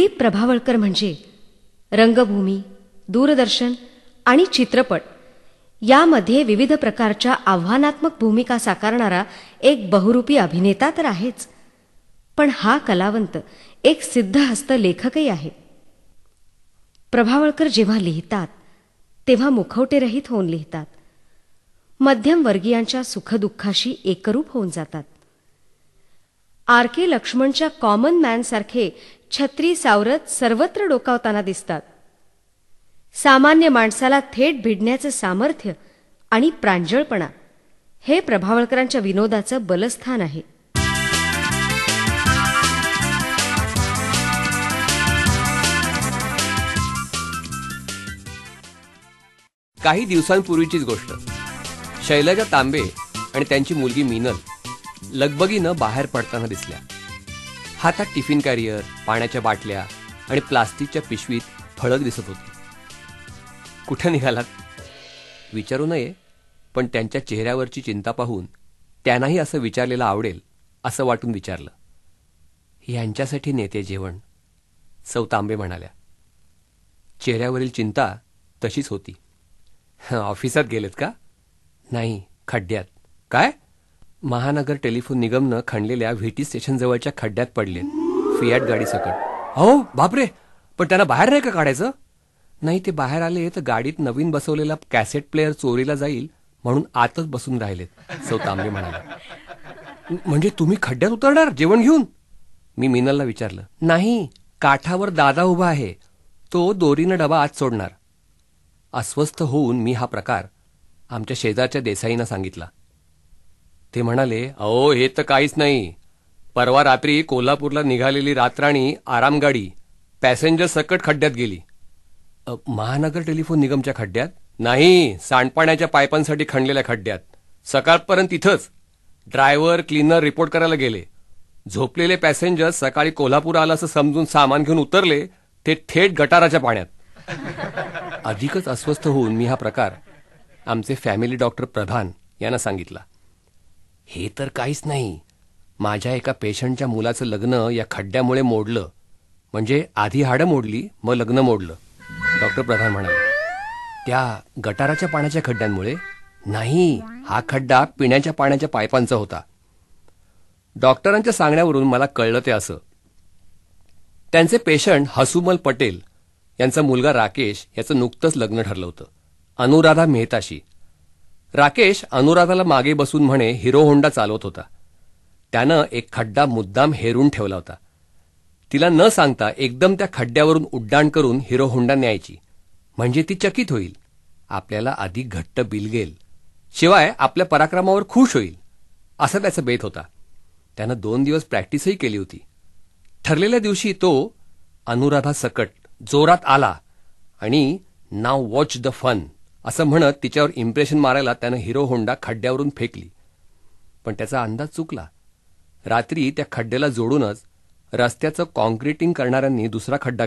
दिलीप प्रभावळकर म्हणजे रंगभूमी, दूरदर्शन आणि चित्रपट यामध्ये विविध प्रकारच्या आव्हानात्मक भूमिका साकारणारा एक बहुरूपी अभिनेता तर आहेच, पण हा कलावंत एक सिद्धहस्त लेखकही आहे. प्रभावळकर जेव्हा लिहितात तेव्हा मुखवटेरहित होऊन लिहितात. मध्यम वर्गीयांच्या सुखदुःखाशी एकरूप होऊन जातात. R.K. लक्ष्मणच्या कॉमन मॅनसारखे छत्री सावरत सर्वत्र डोकावताना दिसतात. सामान्य माणसाला थेट भिडण्याचं सामर्थ्य आणि प्रांजळपणा हे प्रभावळकरांच्या विनोदाचं बलस्थान आहे. काही दिवसांपूर्वीचीच गोष्ट. शैलजा तांबे आणि त्यांची मुलगी मीनल लगबगीनं बाहेर पडताना दिसल्या. हातात टिफिन कॅरियर, पाण्याच्या बाटल्या आणि प्लास्टिकच्या पिशवीत फळक दिसत होती. कुठे निघालात विचारू नये, पण त्यांच्या चेहऱ्यावरची चिंता पाहून त्यांनाही असं विचारलेलं आवडेल असं वाटून विचारलं. यांच्यासाठी नेते जेवण, सौ तांबे म्हणाल्या. चेहऱ्यावरील चिंता तशीच होती. ऑफिसात गेलेत का? नाही, खड्ड्यात. काय? महानगर टेलिफोन निगमनं खणलेल्या व्हीटी स्टेशनजवळच्या खड्ड्यात पडलेत, फियाट गाडी सकट. हो बापरे, पण त्यांना बाहेर नाही का काढायचं? नाही, ते बाहेर आले तर गाडीत नवीन बसवलेला कॅसेट प्लेअर चोरीला जाईल म्हणून आतच बसून राहिलेत, सौ तांबे म्हणाले. म्हणजे तुम्ही खड्ड्यात उतरणार जेवण घेऊन? मी मीनलला विचारलं. नाही, काठावर दादा उभा आहे, तो दोरीनं डबा आत सोडणार. अस्वस्थ होऊन मी हा प्रकार आमच्या शेजारच्या देसाईंना सांगितला. ते म्हणाले, अहो हे तर काहीच नाही. परवा रात्री कोल्हापूरला निघालेली रातराणी आरामगाडी पॅसेंजर सकट खड्ड्यात गेली. महानगर टेलिफोन निगमच्या खड्ड्यात? नाही, सांडपाण्याच्या पायपांसाठी खणलेल्या खड्ड्यात. सकाळपर्यंत तिथंच. ड्रायव्हर क्लीनर रिपोर्ट करायला गेले. झोपलेले पॅसेंजर सकाळी कोल्हापूर आलं असं समजून सामान घेऊन उतरले, ते थेट गटाराच्या पाण्यात. अधिकच अस्वस्थ होऊन मी हा प्रकार आमचे फॅमिली डॉक्टर प्रधान यांना सांगितला. हे तर काहीच नाही. माझ्या एका पेशंटच्या मुलाचं लग्न या खड्ड्यामुळे मोडलं. म्हणजे आधी हाडं मोडली, मग लग्न मोडलं, डॉक्टर प्रधान म्हणाले. त्या गटाराच्या पाण्याच्या खड्ड्यांमुळे? नाही, हा खड्डा पिण्याच्या पाण्याच्या पायपांचा होता. डॉक्टरांच्या सांगण्यावरून मला कळलं ते असं. त्यांचे पेशंट हसुमल पटेल यांचा मुलगा राकेश याचं नुकतंच लग्न ठरलं होतं, अनुराधा मेहताशी. राकेश अनुराधाला मागे बसून म्हणे हिरो होंडा चालवत होता. त्यानं एक खड्डा मुद्दाम हेरून ठेवला होता. तिला न सांगता एकदम त्या खड्ड्यावरून उड्डाण करून हिरो होंडा न्यायची, म्हणजे ती चकित होईल, आपल्याला अधिक घट्ट बिलगेल, शिवाय आपल्या पराक्रमावर खुश होईल, असा त्याचा बेत होता. त्यानं 2 दिवस प्रॅक्टिसही केली होती. ठरलेल्या दिवशी तो अनुराधा सकट जोरात आला आणि नाव वॉच द फन असं म्हणत तिच्यावर इम्प्रेशन मारायला त्यानं हिरो होंडा खड्ड्यावरून फेकली. पण त्याचा अंदाज चुकला. रात्री त्या खड्ड्याला जोडूनच रस्त्याचं कॉन्क्रिटिंग करणाऱ्यांनी दुसरा खड्डा